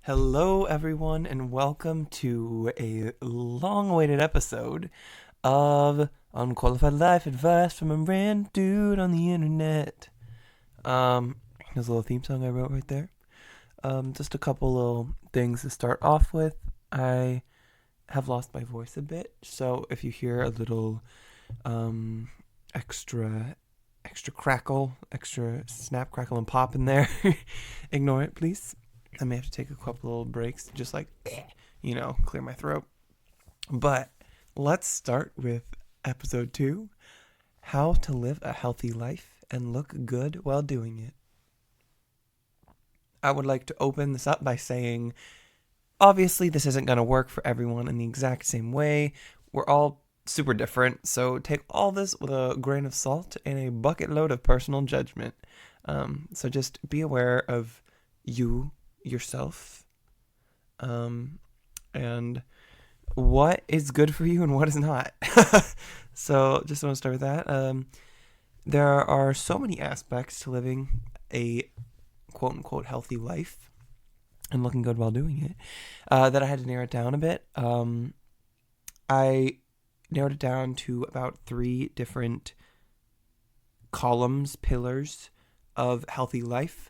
Hello, everyone, and welcome to a long-awaited episode of Unqualified Life Advice from a random dude on the internet. There's a little theme song I wrote right there. Just a couple little things to start off with. I have lost my voice a bit, so if you hear a little extra crackle, extra snap, crackle, and pop in there, ignore it, please. I may have to take a couple little breaks to just clear my throat. But let's start with episode 2, how to live a healthy life and look good while doing it. I would like to open this up by saying, obviously this isn't going to work for everyone in the exact same way. We're all super different, so take all this with a grain of salt and a bucket load of personal judgment. So just be aware of yourself, and what is good for you and what is not. So just want to start with that. There are so many aspects to living a quote unquote healthy life and looking good while doing it, that I had to narrow it down a bit. I narrowed it down to about 3 different pillars of healthy life.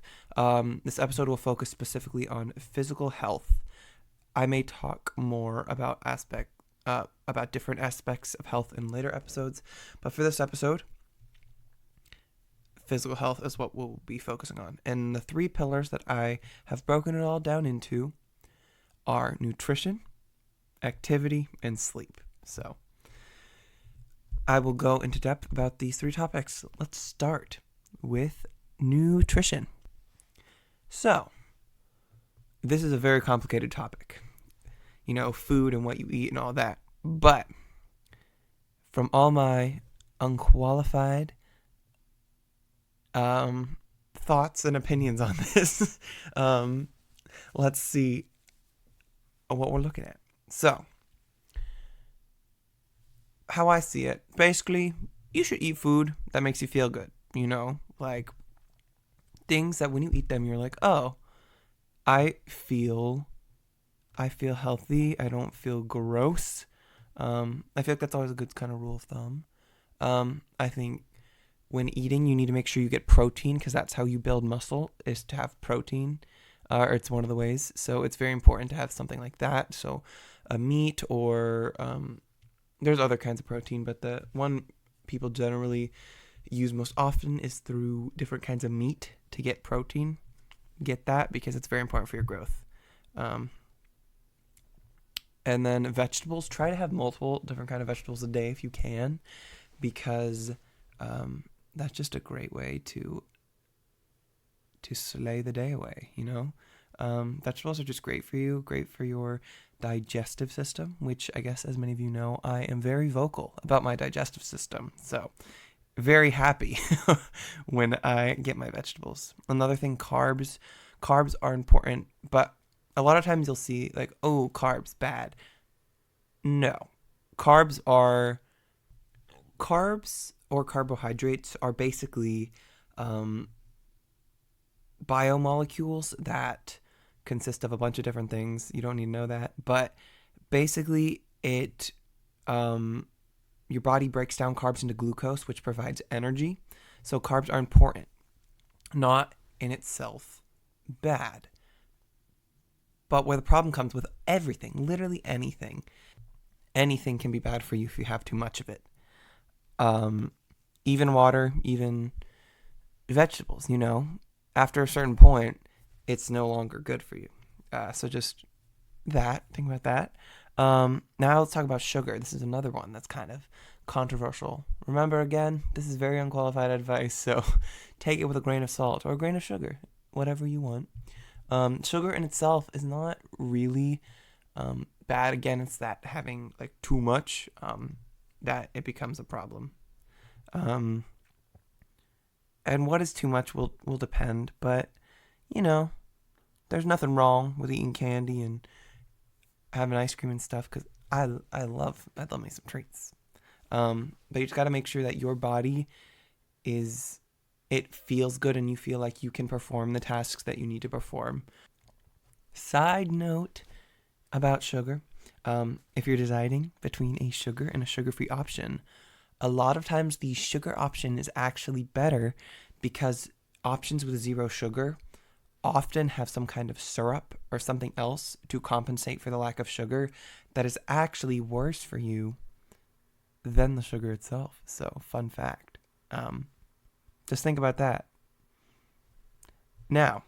This episode will focus specifically on physical health. I may talk more about different aspects of health in later episodes, but for this episode, physical health is what we'll be focusing on. And the 3 pillars that I have broken it all down into are nutrition, activity, and sleep. So I will go into depth about these 3 topics. Let's start with nutrition. So, this is a very complicated topic. Food and what you eat and all that. But from all my unqualified thoughts and opinions on this, let's see what we're looking at. So, how I see it, basically, you should eat food that makes you feel good. Like things that when you eat them, you're like, oh, I feel healthy. I don't feel gross. I feel like that's always a good kind of rule of thumb. I think when eating, you need to make sure you get protein because that's how you build muscle, is to have protein. Or it's one of the ways. So it's very important to have something like that. So a meat or there's other kinds of protein, but the one people generally use most often is through different kinds of meat to get protein. Get that because it's very important for your growth. And then vegetables, try to have multiple different kind of vegetables a day if you can, because that's just a great way to slay the day away. Vegetables are just great for you, great for your digestive system, which I guess, as many of you know, I am very vocal about my digestive system. So very happy when I get my vegetables. Another thing, carbs. Carbs are important, but a lot of times you'll see like, oh, carbs bad. No. Carbs or carbohydrates are basically biomolecules that consist of a bunch of different things. You don't need to know that, but basically it your body breaks down carbs into glucose, which provides energy. So carbs are important, not in itself bad. But where the problem comes with everything, literally anything can be bad for you if you have too much of it. Even water, even vegetables, after a certain point, it's no longer good for you. So just think about that. Now let's talk about sugar. This is another one that's kind of controversial. Remember, again, this is very unqualified advice, so take it with a grain of salt or a grain of sugar, whatever you want. Sugar in itself is not really bad. Again, it's that having like too much that it becomes a problem. And what is too much will depend, but there's nothing wrong with eating candy and having ice cream and stuff, because I love me some treats. But you just got to make sure that your body it feels good and you feel like you can perform the tasks that you need to perform. Side note about sugar. If you're deciding between a sugar and a sugar-free option, a lot of times the sugar option is actually better because options with zero sugar often have some kind of syrup or something else to compensate for the lack of sugar that is actually worse for you than the sugar itself. So, fun fact. Just think about that. Now,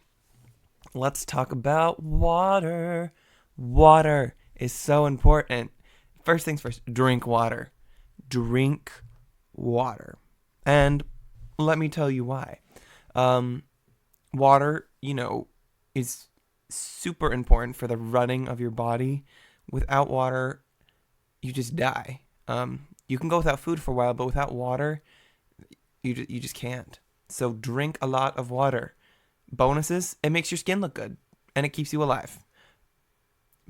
let's talk about water. Water is so important. First things first, drink water. Drink water. And let me tell you why. Water, is super important for the running of your body. Without water, you just die. You can go without food for a while, but without water, you just can't. So drink a lot of water. Bonuses, it makes your skin look good and it keeps you alive.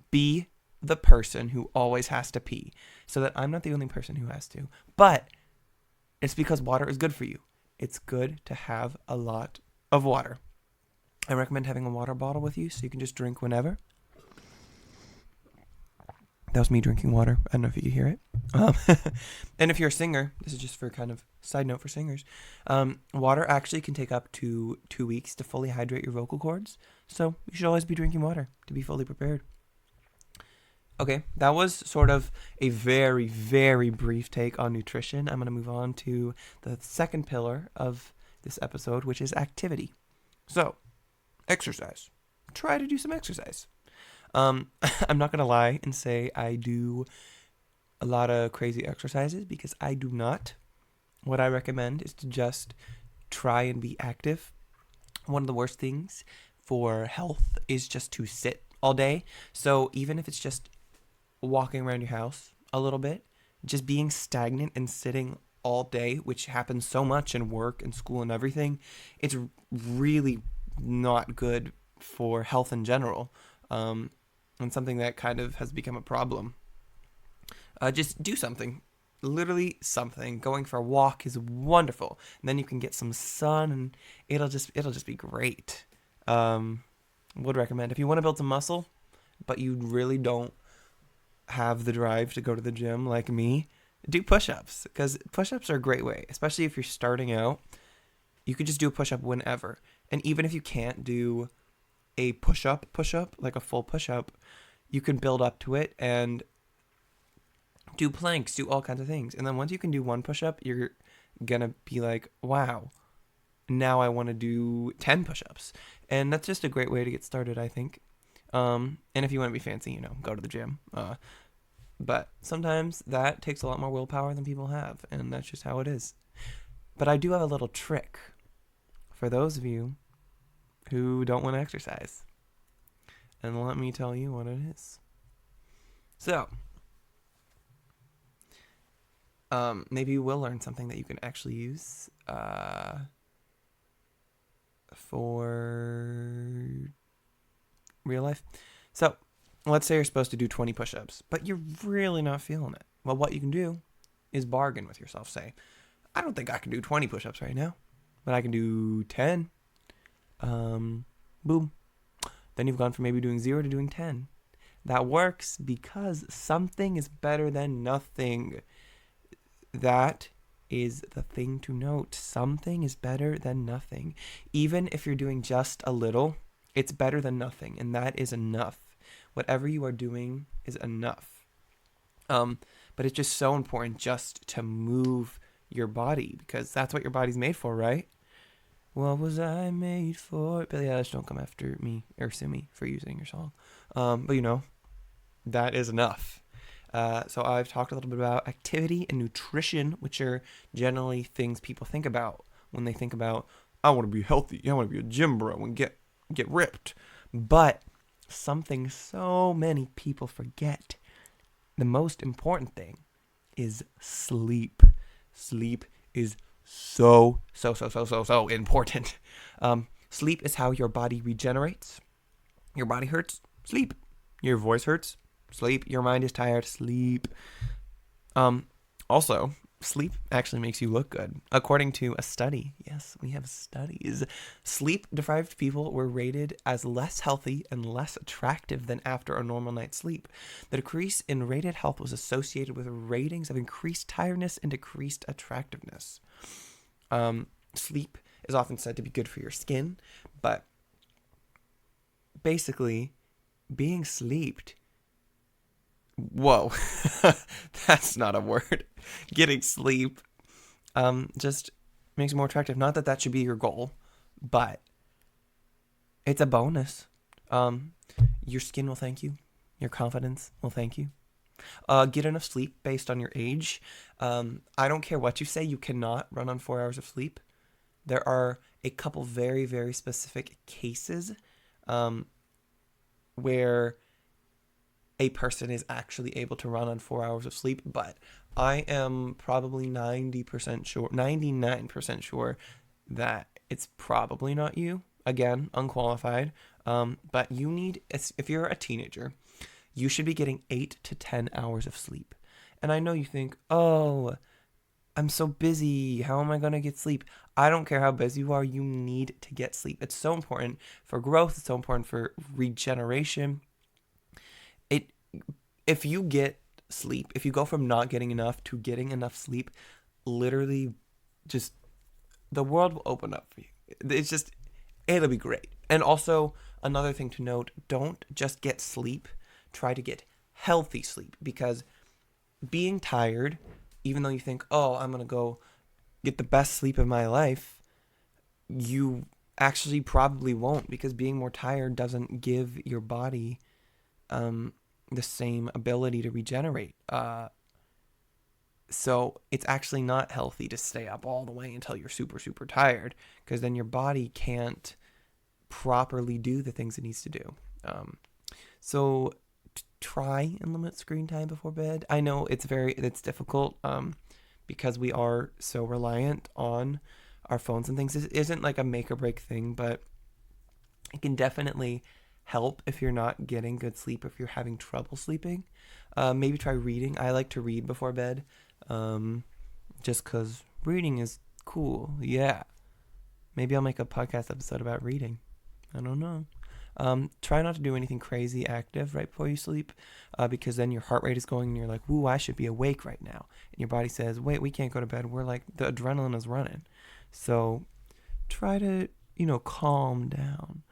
Be the person who always has to pee so that I'm not the only person who has to. But it's because water is good for you. It's good to have a lot of water. I recommend having a water bottle with you so you can just drink whenever. That was me drinking water. I don't know if you can hear it. And if you're a singer, this is just for kind of side note for singers. Water actually can take up to 2 weeks to fully hydrate your vocal cords. So you should always be drinking water to be fully prepared. Okay, that was sort of a very, very brief take on nutrition. I'm going to move on to the second pillar of this episode, which is activity. So, exercise. Try to do some exercise. I'm not going to lie and say I do a lot of crazy exercises because I do not. What I recommend is to just try and be active. One of the worst things for health is just to sit all day. So even if it's just walking around your house a little bit, just being stagnant and sitting all day, which happens so much in work and school and everything, it's really not good for health in general. And something that kind of has become a problem. Just do something. Literally something. Going for a walk is wonderful. And then you can get some sun and it'll just be great. Would recommend. If you want to build some muscle, but you really don't have the drive to go to the gym like me, do push-ups. Because push-ups are a great way. Especially if you're starting out. You could just do a push-up whenever. And even if you can't do a push-up, like a full push-up, you can build up to it and do planks, do all kinds of things. And then once you can do one push-up, you're gonna be like, wow, now I want to do 10 push-ups. And that's just a great way to get started, I think. And if you want to be fancy, go to the gym. But sometimes that takes a lot more willpower than people have, and that's just how it is. But I do have a little trick for those of you who don't want to exercise. And let me tell you what it is. So, maybe you will learn something that you can actually use for real life. So, let's say you're supposed to do 20 push-ups, but you're really not feeling it. Well, what you can do is bargain with yourself. Say, I don't think I can do 20 push-ups right now, but I can do 10. Boom. Then you've gone from maybe doing 0 to doing 10. That works because something is better than nothing. That is the thing to note. Something is better than nothing. Even if you're doing just a little, it's better than nothing, and that is enough. Whatever you are doing is enough. But it's just so important just to move your body because that's what your body's made for, right? What was I made for? Billie Eilish, don't come after me or sue me for using your song. But that is enough. So I've talked a little bit about activity and nutrition, which are generally things people think about when they think about, I want to be healthy. I want to be a gym bro and get ripped. But something so many people forget, the most important thing is sleep. Sleep is so important. Sleep is how your body regenerates. Your body hurts, sleep. Your voice hurts, sleep. Your mind is tired, sleep. Also, sleep actually makes you look good. According to a study, yes, we have studies, sleep deprived people were rated as less healthy and less attractive than after a normal night's sleep. The decrease in rated health was associated with ratings of increased tiredness and decreased attractiveness. Sleep is often said to be good for your skin, but basically, being sleeped. Whoa, that's not a word. Getting sleep just makes it more attractive. Not that that should be your goal, but it's a bonus. Um, your skin will thank you. Your confidence will thank you. Get enough sleep based on your age. I don't care what you say, you cannot run on 4 hours of sleep. There are a couple very, very specific cases um, where a person is actually able to run on 4 hours of sleep, but I am probably 90% sure, 99% sure that it's probably not you. Again, unqualified. But you need, if you're a teenager, you should be getting 8 to 10 hours of sleep. And I know you think, oh, I'm so busy. How am I going to get sleep? I don't care how busy you are. You need to get sleep. It's so important for growth. It's so important for regeneration. It If you get sleep, if you go from not getting enough to getting enough sleep, literally just the world will open up for you. It's just it'll be great. And also another thing to note, don't just get sleep, try to get healthy sleep because being tired, even though you think, "Oh, I'm going to go get the best sleep of my life," you actually probably won't because being more tired doesn't give your body the same ability to regenerate. So it's actually not healthy to stay up all the way until you're super, super tired because then your body can't properly do the things it needs to do. So try and limit screen time before bed. I know it's difficult because we are so reliant on our phones and things. This isn't like a make or break thing, but it can definitely help if you're not getting good sleep, if you're having trouble sleeping. Maybe try reading. I like to read before bed just because reading is cool. Yeah. Maybe I'll make a podcast episode about reading. I don't know. Try not to do anything crazy active right before you sleep because then your heart rate is going and you're like, "Ooh, I should be awake right now." And your body says, "Wait, we can't go to bed." We're like, the adrenaline is running. So try to, calm down.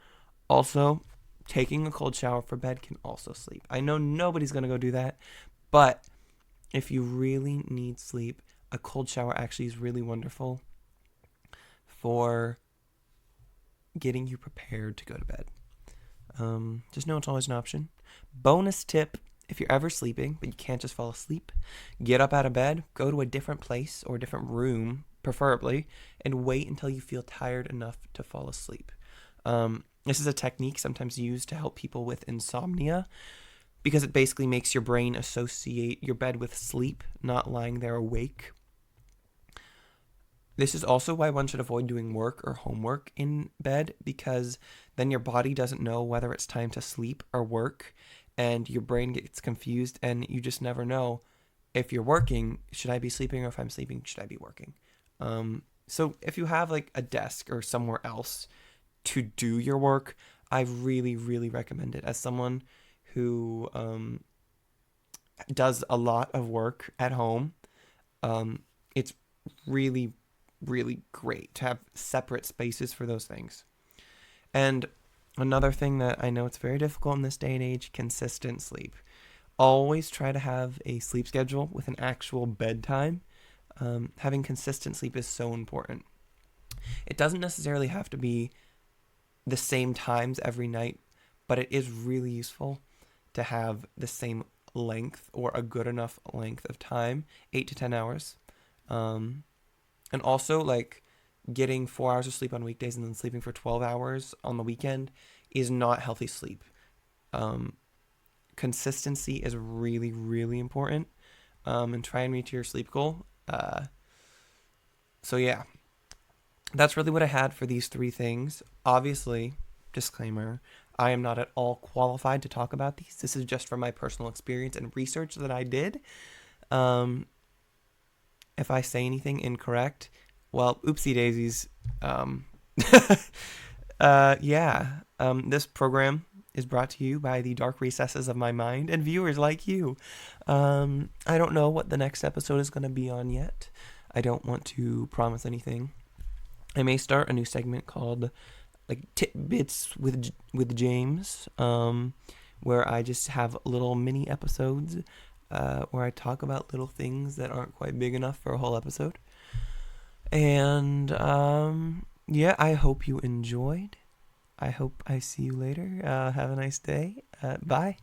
Also, taking a cold shower for bed can also sleep. I know nobody's going to go do that, but if you really need sleep, a cold shower actually is really wonderful for getting you prepared to go to bed. Just know it's always an option. Bonus tip, if you're ever sleeping, but you can't just fall asleep, get up out of bed, go to a different place or a different room, preferably, and wait until you feel tired enough to fall asleep. This is a technique sometimes used to help people with insomnia because it basically makes your brain associate your bed with sleep, not lying there awake. This is also why one should avoid doing work or homework in bed because then your body doesn't know whether it's time to sleep or work and your brain gets confused and you just never know if you're working, should I be sleeping, or if I'm sleeping, should I be working? So if you have like a desk or somewhere else to do your work, I really, really recommend it. As someone who does a lot of work at home, it's really, really great to have separate spaces for those things. And another thing that I know it's very difficult in this day and age, consistent sleep. Always try to have a sleep schedule with an actual bedtime. Having consistent sleep is so important. It doesn't necessarily have to be the same times every night, but it is really useful to have the same length or a good enough length of time, 8 to 10 hours. And also, like, getting 4 hours of sleep on weekdays and then sleeping for 12 hours on the weekend is not healthy sleep. Consistency is really, really important. And try and reach your sleep goal. So yeah, that's really what I had for these three things. Obviously, disclaimer, I am not at all qualified to talk about these. This is just from my personal experience and research that I did. If I say anything incorrect, well, oopsie daisies. Um, yeah. This program is brought to you by the dark recesses of my mind and viewers like you. I don't know what the next episode is going to be on yet. I don't want to promise anything. I may start a new segment called like tidbits with James, where I just have little mini episodes where I talk about little things that aren't quite big enough for a whole episode. And yeah, I hope you enjoyed. I hope I see you later. Have a nice day. Bye.